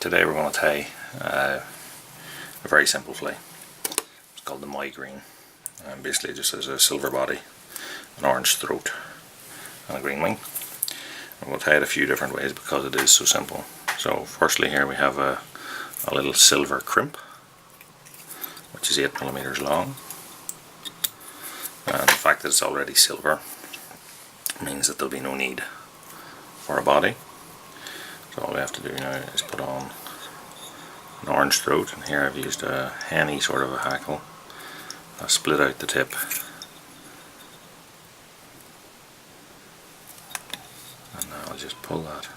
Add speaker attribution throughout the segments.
Speaker 1: Today we're going to tie a very simple flea. It's called the migraine, and basically just has a silver body, an orange throat and a green wing. And we'll tie it a few different ways because it is so simple. So firstly here we have a little silver crimp, which is 8mm long, and the fact that it's already silver means that there'll be no need for a body. So all we have to do now is put on an orange throat, and here I've used a henny sort of a hackle. I've split out the tip and now I'll just pull that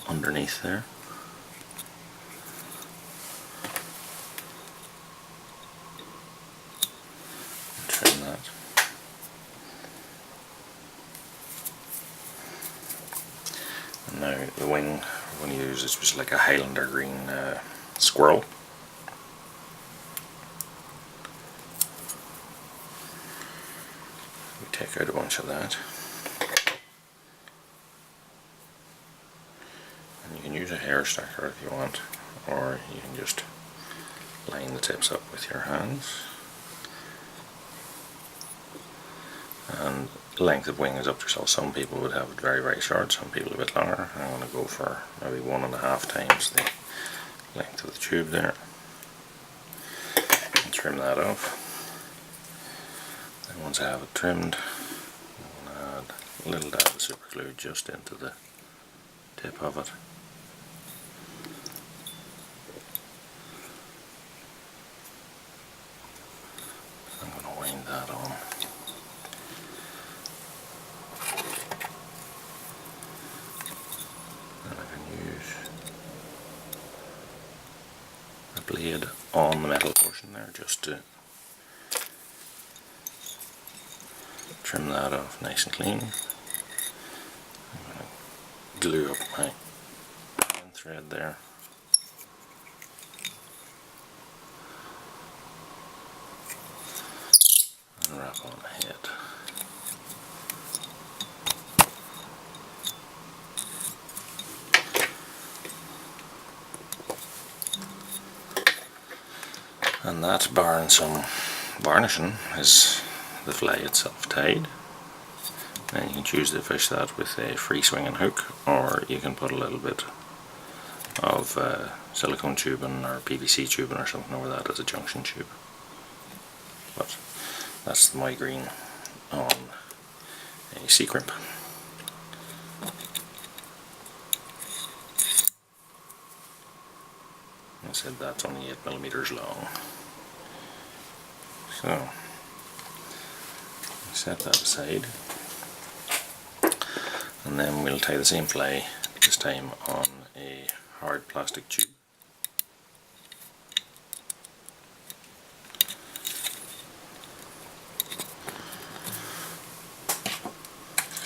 Speaker 1: underneath there. And trim that. And now the wing we're going to use is just like a Highlander green squirrel. We take out a bunch of that. And you can use a hair stacker if you want, or you can just line the tips up with your hands. And the length of wing is up to yourself. Some people would have it very, very short, some people a bit longer. I'm going to go for maybe 1.5 times the length of the tube there. And trim that off. And once I have it trimmed, I'm going to add a little dab of super glue just into the tip of it. I'm going to wind that on. Blade on the metal portion there just to trim that off nice and clean. I'm going to glue up my thread there. And wrap on the head. And that, barring some varnishing, is the fillet itself tied. And you can choose to fish that with a free swinging hook, or you can put a little bit of silicone tubing or PVC tubing or something over that as a junction tube. But that's the migraine on a sea crimp. I said that's only 8mm long. So, set that aside, and then we'll tie the same fillet, this time on a hard plastic tube.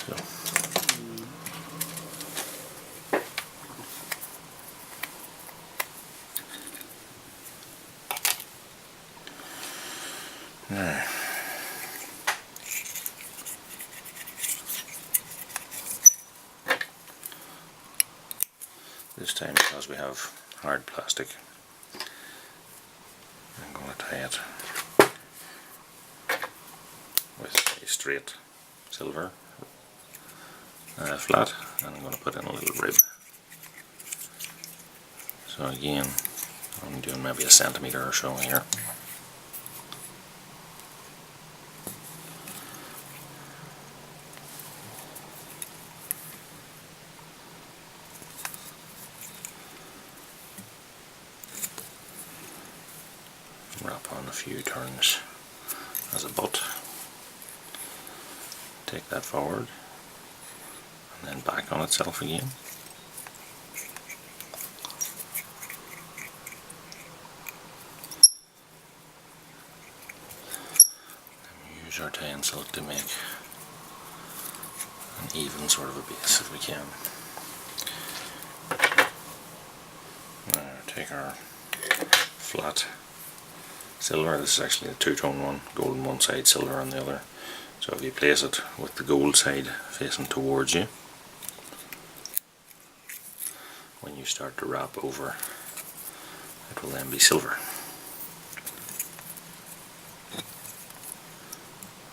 Speaker 1: So. Now, this time, because we have hard plastic, I'm going to tie it with a straight silver flat, and I'm going to put in a little rib. So again, I'm doing maybe 1 centimetre or so here. Wrap on a few turns as a butt. Take that forward and then back on itself again. And we use our tying silk to make an even sort of a base if we can. Now take our flat silver. This is actually a two-tone one, gold on one side, silver on the other. So if you place it with the gold side facing towards you, when you start to wrap over, it will then be silver.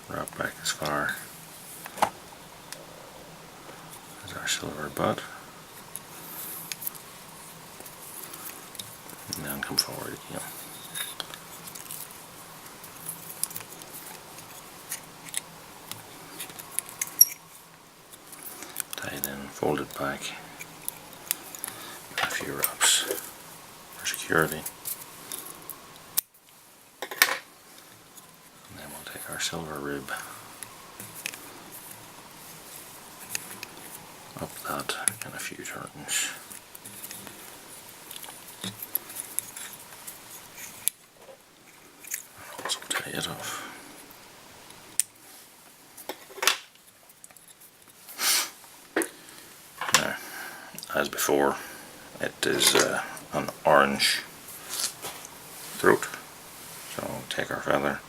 Speaker 1: Wrap back as far as our silver butt, and then come forward again. Tie it in, fold it back, a few wraps for security. And then we'll take our silver rib up that in a few turns. And also tie it off. Now, as before, it is an orange throat, so we'll take our feather,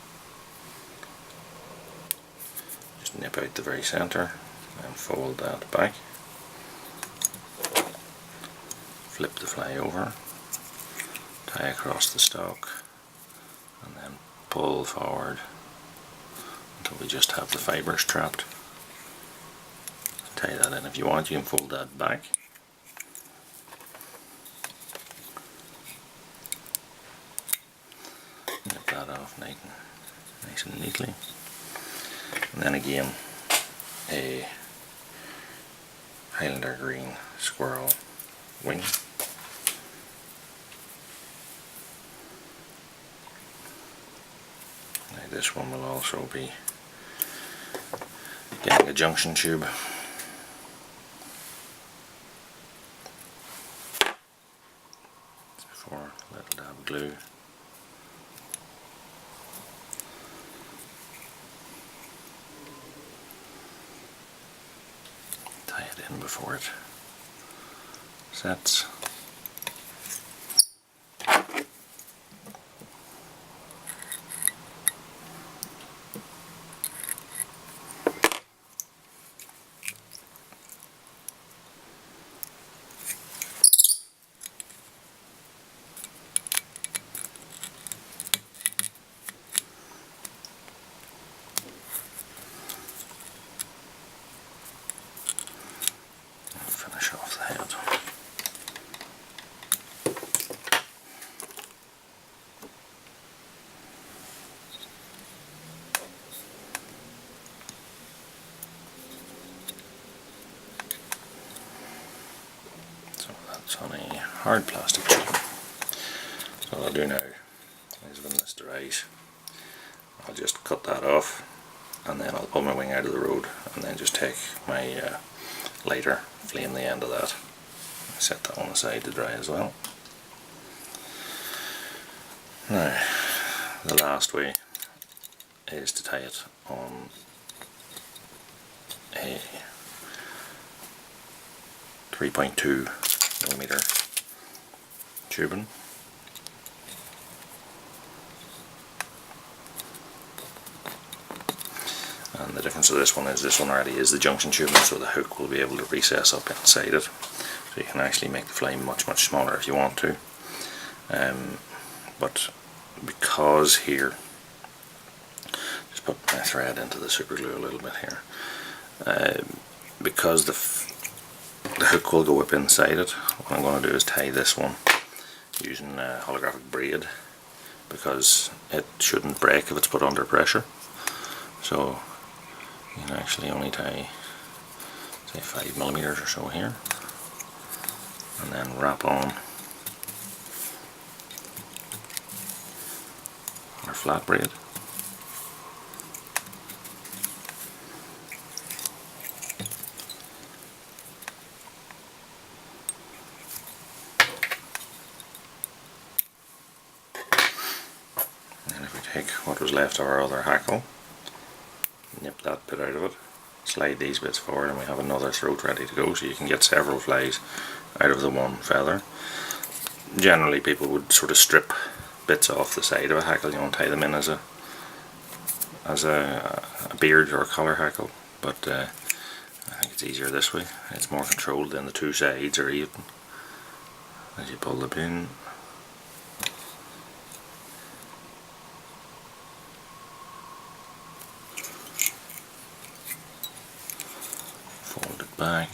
Speaker 1: just nip out the very centre and fold that back, flip the fly over, tie across the stalk, and then pull forward until we just have the fibres trapped. Tie that in. If you want, you can fold that back. Nip that off nice and neatly. And then again, a Highlander green squirrel wing. Now this one will also be getting a junction tube. As before, a little dab of glue. Tie it in before it sets. Finish off the head. So that's on a hard plastic tube. So what I'll do now is when this dries, I'll just cut that off, and then I'll pull my wing out of the road, and then just take my lighter, flame the end of that, set that on the side to dry as well. Now, the last way is to tie it on a 3.2mm tubing. And the difference of this one is this one already is the junction tubing, so the hook will be able to recess up inside it, so you can actually make the flame much smaller if you want to. But because here, just put my thread into the super glue a little bit here, because the hook will go up inside it, what I'm going to do is tie this one using a holographic braid, because it shouldn't break if it's put under pressure. So you can actually only tie, say, 5mm or so here, and then wrap on our flat braid. And if we take what was left of our other hackle, nip that bit out of it, slide these bits forward, and we have another throat ready to go, so you can get several flies out of the one feather. Generally people would sort of strip bits off the side of a hackle, you know, and tie them in as a beard or a collar hackle, but I think it's easier this way. It's more controlled, then the two sides are even, as you pull the pin. Fold it back.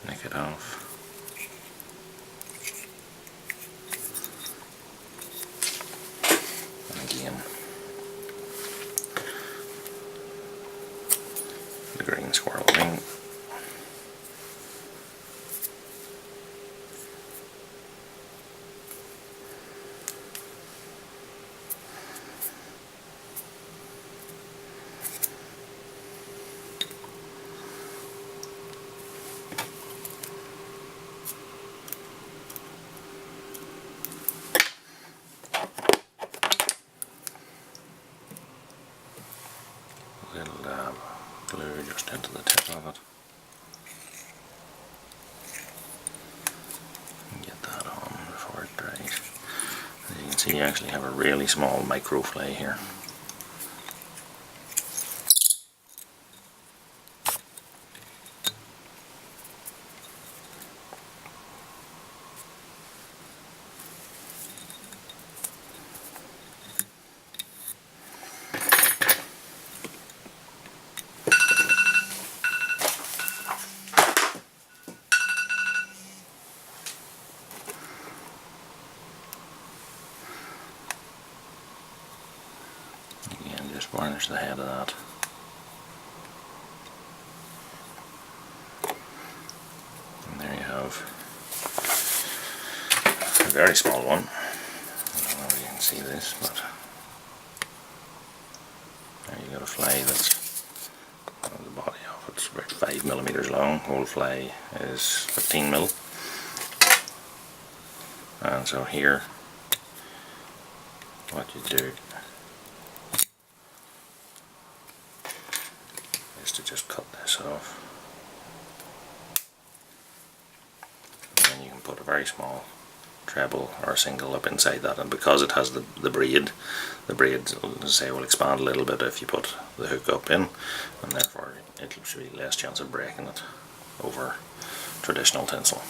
Speaker 1: Nick it off. And again, the green squirrel wing. A little glue just into the tip of it. Get that on before it dries. As you can see, you actually have a really small micro flay here. Again, just varnish the head of that. And there you have a very small one. I don't know if you can see this, but there you got a flay that's the body of it's about 5mm long. Whole flay is 15mm. And so here, what you do is to just cut this off, and then you can put a very small treble or a single up inside that, and because it has the braid, say will expand a little bit if you put the hook up in, and therefore it should be less chance of breaking it over traditional tinsel.